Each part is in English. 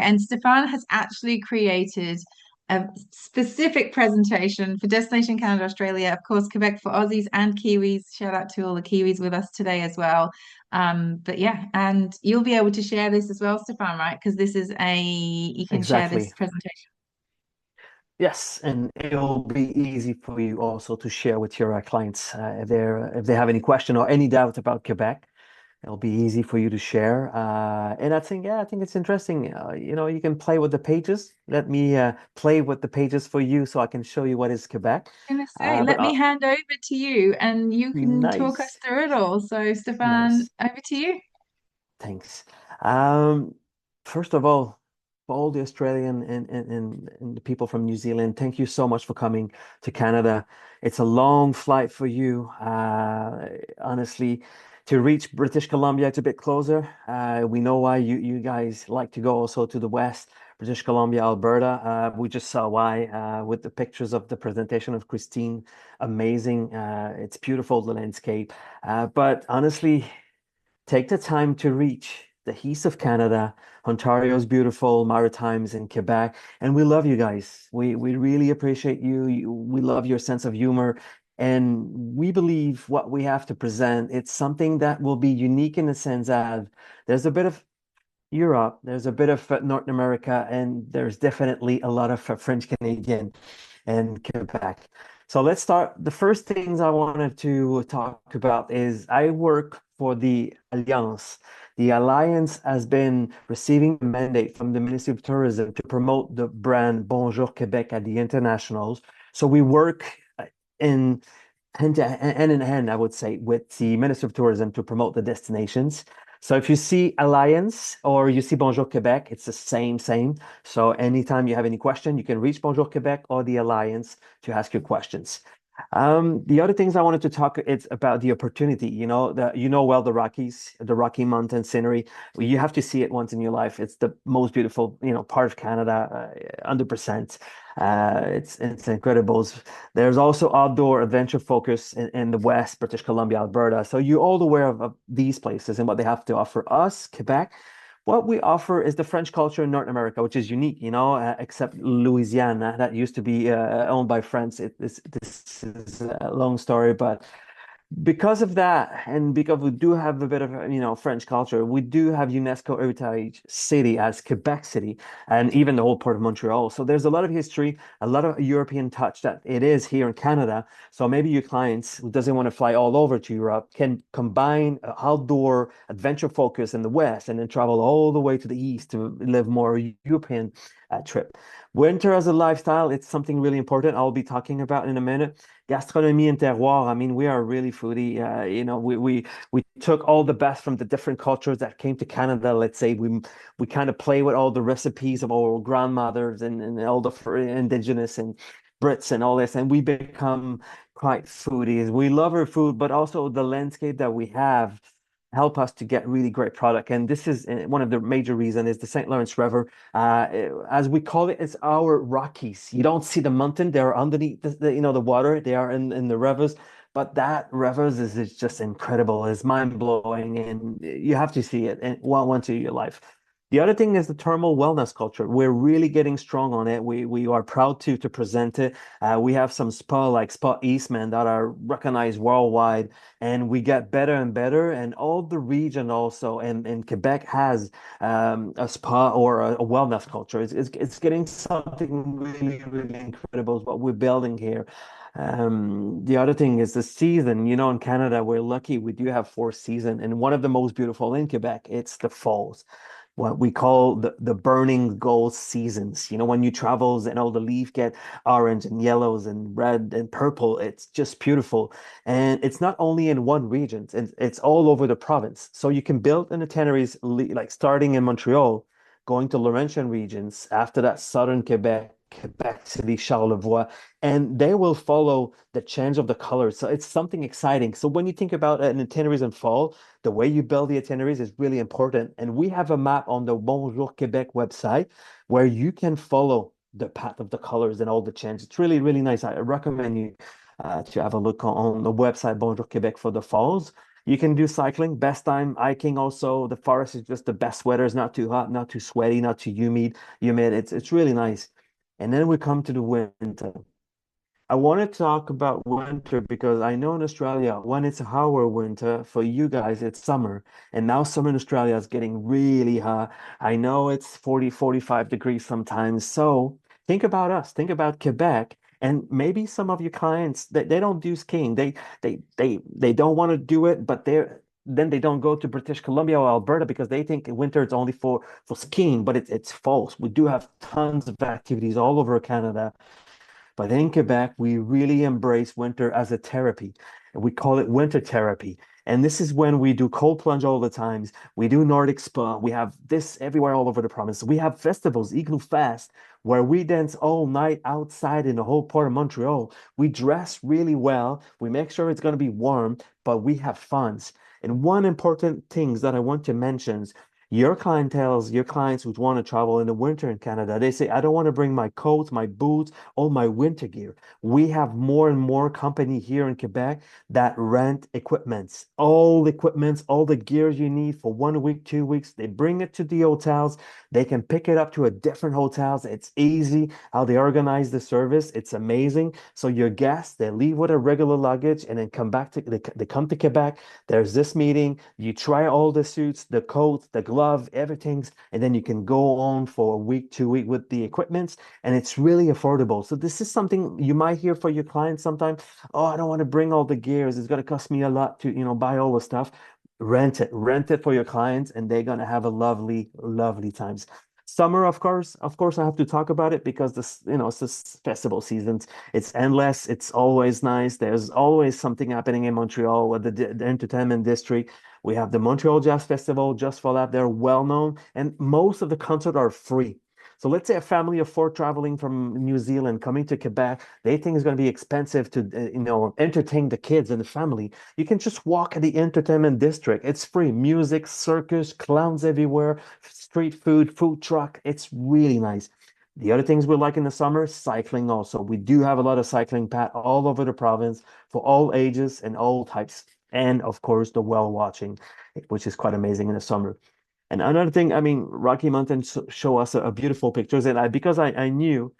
And Stéphane has actually created a specific presentation for Destination Canada, Australia, of course, Quebec for Aussies and Kiwis. Shout out to all the Kiwis with us today as well. But yeah, and you'll be able to share this as well, Stéphane, right? Because this is you can share this Exactly. presentation. Yes, and it'll be easy for you also to share with your clients if they have any question or any doubt about Quebec. It'll be easy for you to share. And I think it's interesting. You can play with the pages. Let me play with the pages for you so I can show you what is Quebec. I'm gonna say, But let me hand over to you and you can talk us Nice, through it all. So, Stéphane, nice. over to you. Thanks. Um, First of all, for all the Australian and the people from New Zealand, thank you so much for coming to Canada. It's a long flight for you. Honestly, to reach British Columbia, it's a bit closer. We know why you guys like to go also to the west, British Columbia, Alberta. We just saw why with the pictures of the presentation of Christine. Amazing. It's beautiful, the landscape. But honestly, take the time to reach the east of Canada. Ontario's beautiful, Maritimes in Quebec, and we love you guys. We really appreciate you. We love your sense of humor, and we believe what we have to present. It's something that will be unique in the sense that there's a bit of Europe, there's a bit of North America, and there's definitely a lot of French Canadian and Quebec. So let's start. The first things I wanted to talk about is I work for the Alliance. The Alliance has been receiving a mandate from the Ministry of Tourism to promote the brand Bonjour Québec at the internationals. So we work in hand in hand, I would say, with the Minister of Tourism to promote the destinations. So if you see Alliance or you see Bonjour Québec, it's the same. So anytime you have any question, you can reach Bonjour Québec or the Alliance to ask your questions. The other things I wanted to talk it's about the opportunity. Well the Rockies, the Rocky Mountain scenery. You have to see it once in your life. It's the most beautiful, part of Canada, 100%. It's incredible. There's also outdoor adventure focus in the West, British Columbia, Alberta. So you're all aware of these places and what they have to offer us, Quebec. What we offer is the French culture in North America, which is unique, except Louisiana, that used to be owned by France. This is a long story, but because of that, and because we do have a bit of, French culture, we do have UNESCO Heritage City as Quebec City, and even the whole port of Montreal. So there's a lot of history, a lot of European touch that it is here in Canada. So maybe your clients who doesn't want to fly all over to Europe can combine outdoor adventure focus in the West and then travel all the way to the East to live more European trip. Winter as a lifestyle, it's something really important I'll be talking about in a minute. Gastronomy and terroir. I mean, we are really foodie. We took all the best from the different cultures that came to Canada. Let's say we kind of play with all the recipes of our grandmothers and all the indigenous and Brits and all this, and we become quite foodies. We love our food, but also the landscape that we have help us to get really great product. And this is one of the major reasons is the St. Lawrence River. As we call it, it's our Rockies. You don't see the mountain. They're underneath the water. They are in the rivers. But that rivers is just incredible. It's mind blowing, and you have to see it and once in your life. The other thing is the thermal wellness culture. We're really getting strong on it. We are proud to present it. We have some spa like Spa Eastman that are recognized worldwide, and we get better and better. And all the region also, and Quebec has a spa or a wellness culture. It's getting something really incredible is what we're building here. The other thing is the season. In Canada, we're lucky. We do have four seasons, and one of the most beautiful in Quebec, it's the falls, what we call the burning gold seasons. When you travels and all the leaf get orange and yellows and red and purple, it's just beautiful. And it's not only in one region, it's all over the province. So you can build an itineraries like starting in Montreal, going to Laurentian regions, after that southern Quebec, Quebec City, Charlevoix, and they will follow the change of the colors. So it's something exciting. So when you think about an itineraries in fall, the way you build the itineraries is really important. And we have a map on the Bonjour Québec website where you can follow the path of the colors and all the change. It's really nice. I recommend you to have a look on the website Bonjour Québec for the falls. You can do cycling, best time hiking also. The forest is just the best weather. It's not too hot, not too sweaty, not too humid. It's really nice. And then we come to the winter. I want to talk about winter because I know in Australia, when it's our winter, for you guys, it's summer. And now summer in Australia is getting really hot. I know it's 40, 45 degrees sometimes. So think about us, think about Quebec. And maybe some of your clients they don't do skiing. They don't want to do it, but they don't go to British Columbia or Alberta because they think winter is only for skiing, but it's false. We do have tons of activities all over Canada, but in Quebec, we really embrace winter as a therapy. We call it winter therapy. And this is when we do cold plunge all the times. We do Nordic spa. We have this everywhere all over the province. We have festivals, Igloo Fest, where we dance all night outside in the whole part of Montreal. We dress really well. We make sure it's going to be warm, but we have fun. And one important thing that I want to mention, your clientels, your clients who want to travel in the winter in Canada, they say, I don't want to bring my coats, my boots, all my winter gear. We have more and more company here in Quebec that rent equipments, all the equipments, all the gear you need for 1 week, 2 weeks. They bring it to the hotels. They can pick it up to a different hotels. It's easy how they organize the service. It's amazing. So your guests, they leave with a regular luggage and then come back they come to Quebec. There's this meeting. You try all the suits, the coats, the glove, everything, and then you can go on for a week, 2 week with the equipment, and it's really affordable. So this is something you might hear for your clients sometimes. Oh, I don't want to bring all the gears. It's going to cost me a lot to, buy all the stuff. Rent it for your clients, and they're going to have a lovely, lovely times. Summer, of course, I have to talk about it because it's this festival season. It's endless. It's always nice. There's always something happening in Montreal with the entertainment district. We have the Montreal Jazz Festival just for that. They're well known, and most of the concerts are free. So let's say a family of four traveling from New Zealand coming to Quebec, they think it's going to be expensive to, entertain the kids and the family. You can just walk at the entertainment district. It's free. Music, circus, clowns everywhere, street food, food truck. It's really nice. The other things we like in the summer, cycling also. We do have a lot of cycling path all over the province for all ages and all types. And of course, the whale watching, which is quite amazing in the summer. And another thing, I mean, Rocky Mountains show us a beautiful pictures, and because I knew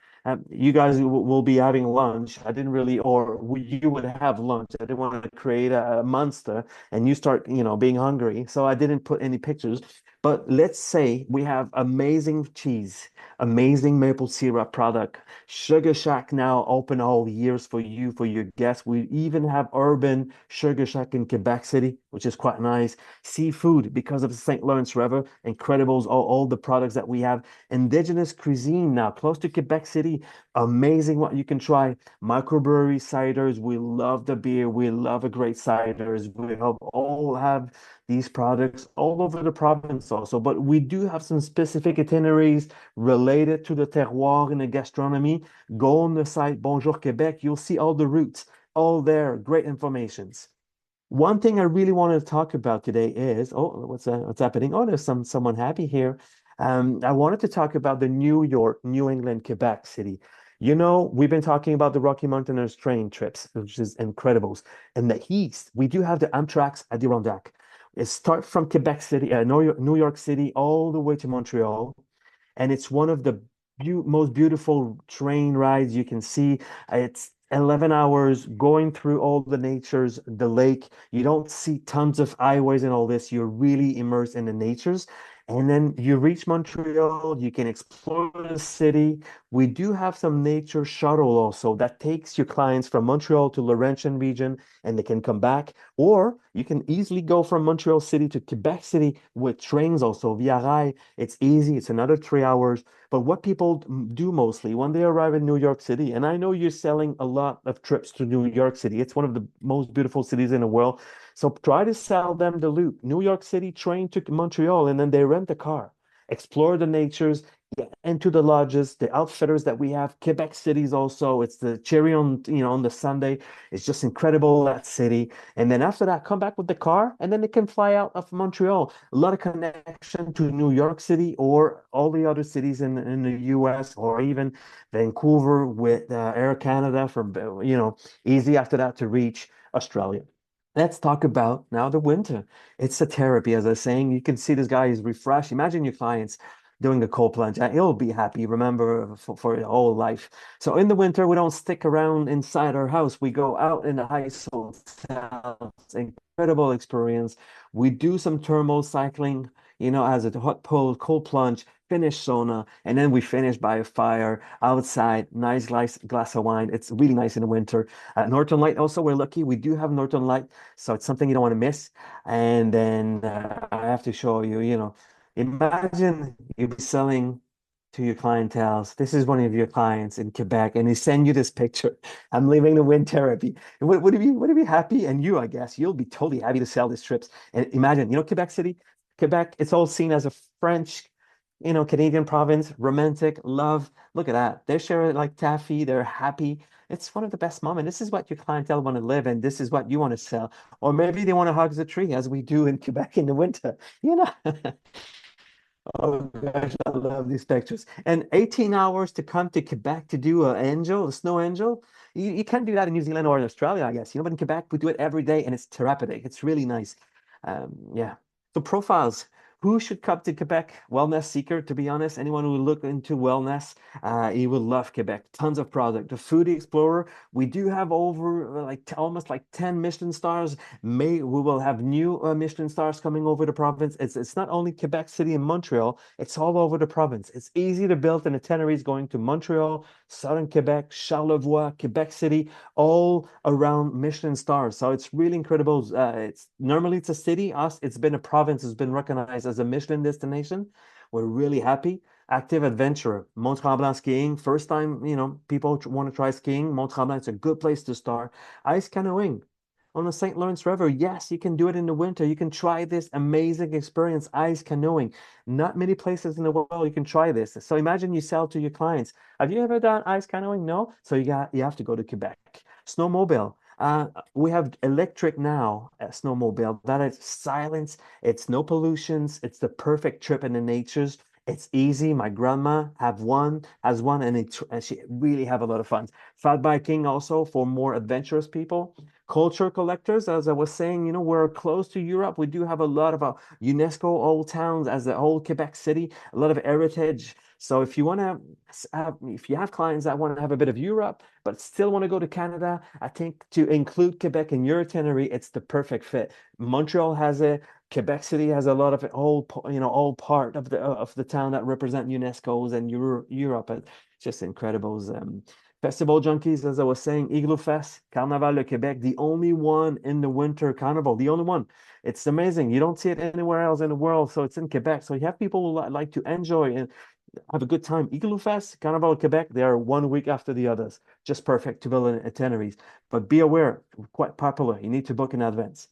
you guys will be having lunch, I didn't really, or you would have lunch. I didn't want to create a monster, and you start, being hungry, so I didn't put any pictures. But let's say we have amazing cheese, amazing maple syrup product. Sugar Shack now open all years for you, for your guests. We even have urban Sugar Shack in Quebec City, which is quite nice. Seafood because of the St. Lawrence River, incredibles, all the products that we have. Indigenous cuisine now close to Quebec City, amazing what you can try. Microbrewery ciders, we love the beer, we love a great ciders. We have all have these products all over the province also, but we do have some specific itineraries related to the terroir and the gastronomy. Go on the site Bonjour Québec, you'll see all the routes, all there, great informations. One thing I really wanted to talk about today is, oh, what's happening? Oh, there's someone happy here. I wanted to talk about the New York, New England, Quebec City. We've been talking about the Rocky Mountainers train trips, which is incredibles. In the east, we do have the Amtrak's Adirondack. It starts from Quebec City, New York City, all the way to Montreal, and it's one of the most beautiful train rides you can see. It's 11 hours going through all the natures, the lake. You don't see tons of highways and all this. You're really immersed in the natures. And then you reach Montreal, you can explore the city. We do have some nature shuttle also that takes your clients from Montreal to Laurentian region and they can come back. Or you can easily go from Montreal City to Quebec City with trains also via rail. It's easy, it's another 3 hours. But what people do mostly when they arrive in New York City, and I know you're selling a lot of trips to New York City, it's one of the most beautiful cities in the world. So try to sell them the loop. New York City train to Montreal, and then they rent a car, explore the natures, get into the lodges, the outfitters that we have. Quebec City's also, it's the cherry on the Sunday. It's just incredible, that city. And then after that, come back with the car, and then they can fly out of Montreal. A lot of connection to New York City or all the other cities in the US or even Vancouver with Air Canada for, easy after that to reach Australia. Let's talk about now the winter. It's a therapy, as I was saying. You can see this guy is refreshed. Imagine your clients doing the cold plunge. He'll be happy, remember, for your whole life. So in the winter, we don't stick around inside our house. We go out in the ice hotels. Incredible experience. We do some thermal cycling, as a hot pull, cold plunge, finish sauna, and then we finish by a fire outside. Nice glass of wine. It's really nice in the winter. Northern Light also, we're lucky. We do have Northern Light. So it's something you don't want to miss. And then I have to show you, imagine you be selling to your clientele. This is one of your clients in Quebec, and they send you this picture. I'm leaving the wind therapy. And would you be happy? And you, I guess, you'll be totally happy to sell these trips. And imagine, Quebec City, Quebec, it's all seen as a French, Canadian province, romantic, love. Look at that. They share it like taffy. They're happy. It's one of the best moments. This is what your clientele want to live, and this is what you want to sell. Or maybe they want to hug the tree, as we do in Quebec in the winter. You know. Oh gosh, I love these pictures. And 18 hours to come to Quebec to do a snow angel. You can't do that in New Zealand or in Australia, I guess. But in Quebec, we do it every day, and it's therapeutic. It's really nice. Yeah. So profiles. Who should come to Quebec? Wellness seeker, to be honest. Anyone who look into wellness, you will love Quebec. Tons of product. The foodie explorer. We do have over almost like 10 Michelin stars. We will have new Michelin stars coming over the province. It's not only Quebec City and Montreal, it's all over the province. It's easy to build an itineraries going to Montreal, Southern Quebec, Charlevoix, Quebec City, all around Michelin stars. So it's really incredible. It's a city. Us, it's been a province. It's been recognized as a Michelin destination. We're really happy. Active adventurer, Mont-Tremblant skiing. First time, people want to try skiing. Mont-Tremblant, it's a good place to start. Ice canoeing on the St. Lawrence River. Yes, you can do it in the winter. You can try this amazing experience, ice canoeing. Not many places in the world you can try this. So imagine you sell to your clients. Have you ever done ice canoeing? No. So you have to go to Quebec. Snowmobile. We have electric now, snowmobile. That is silence. It's no pollutions. It's the perfect trip in the natures. It's easy. My grandma has one, and she really have a lot of fun. Fat biking also for more adventurous people. Culture collectors, as I was saying, we're close to Europe. We do have a lot of UNESCO old towns as the whole Quebec City, a lot of heritage. So if you have clients that want to have a bit of Europe, but still want to go to Canada, I think to include Quebec in your itinerary, it's the perfect fit. Montreal has it. Quebec City has a lot of it, all part of the town that represent UNESCO's and Europe. It's just incredible. Festival junkies, as I was saying, Igloo Fest, Carnaval de Québec, the only one in the Winter Carnival, the only one. It's amazing. You don't see it anywhere else in the world, so it's in Quebec. So you have people who like to enjoy and have a good time. Igloo Fest, Carnival de Quebec, they are 1 week after the others. Just perfect to build itineraries. But be aware, quite popular. You need to book in advance.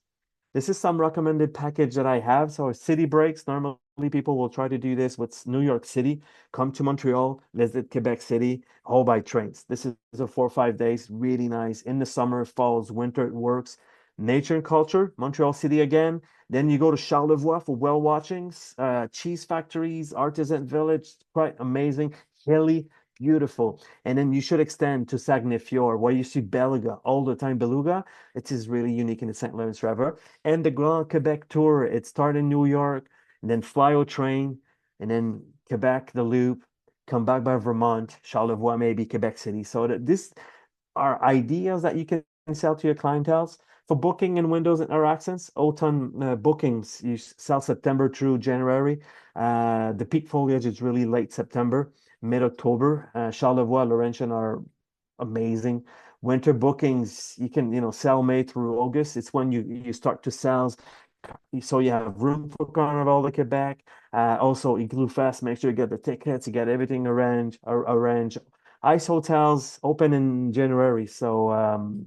This is some recommended package that I have. So city breaks, normally people will try to do this with New York City, come to Montreal, visit Quebec City, all by trains. This is a 4 or 5 days, really nice. In the summer, falls, winter, it works. Nature and culture, Montreal City again. Then you go to Charlevoix for whale watchings, cheese factories, artisan village, quite amazing, hilly, beautiful. And then you should extend to Saguenay Fjord, where you see beluga all the time. Beluga, it is really unique in the St. Lawrence River. And the Grand Quebec Tour, it started in New York, and then fly a train, and then Quebec, the Loop, come back by Vermont, Charlevoix, maybe Quebec City. So this are ideas that you can sell to your clientele. For booking and windows and our accents, autumn bookings, you sell September through January. The peak foliage is really late September, mid-October. Charlevoix, Laurentian are amazing. Winter bookings, you can, sell May through August. It's when you start to sell. So you have room for Carnival de Quebec. Also, Igloo Fest, make sure you get the tickets, you get everything arranged. Ice hotels open in January, so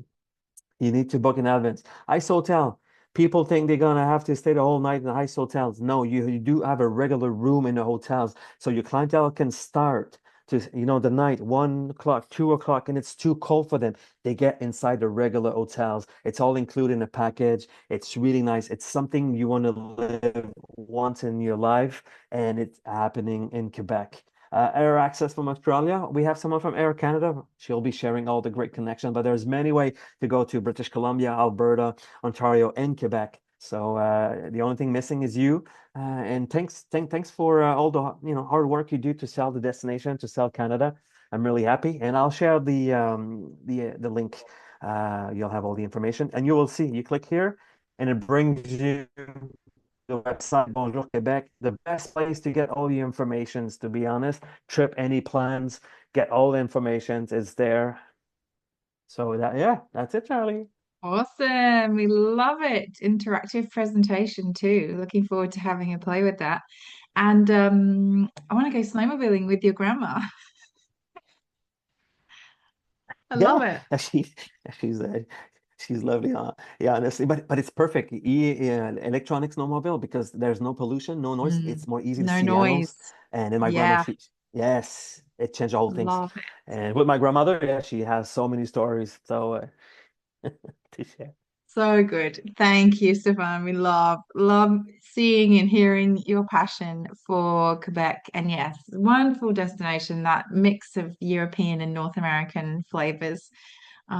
you need to book in advance. Ice hotel. People think they're gonna have to stay the whole night in the ice hotels. No, you do have a regular room in the hotels, so your clientele can start to the night 1 o'clock, 2 o'clock, and it's too cold for them. They get inside the regular hotels. It's all included in a package. It's really nice. It's something you want to live once in your life, and it's happening in Quebec. Air Access from Australia. We have someone from Air Canada. She'll be sharing all the great connections, but there's many ways to go to British Columbia, Alberta, Ontario, and Quebec. So the only thing missing is you. And thanks for all the hard work you do to sell the destination, to sell Canada. I'm really happy, and I'll share the link. You'll have all the information, and you will see. You click here, and it brings you the website Bonjour Quebec, the best place to get all the informations, to be honest. Trip, any plans, get all the information is there. So yeah, that's it, Charlie. Awesome. We love it. Interactive presentation too. Looking forward to having a play with that. And I want to go snowmobiling with your grandma. I love Yeah, it. she she's she's lovely, huh? Yeah, honestly, but it's perfect. Electronics snowmobile because there's no pollution, no noise. Mm, It's more easy to no see the animals. noise. And then my grandma, Yeah, yes, it changed all things. love it. And with my grandmother, yeah, she has so many stories. So to share. So good. Thank you, Stefan. We love seeing and hearing your passion for Quebec. And yes, wonderful destination, that mix of European and North American flavors.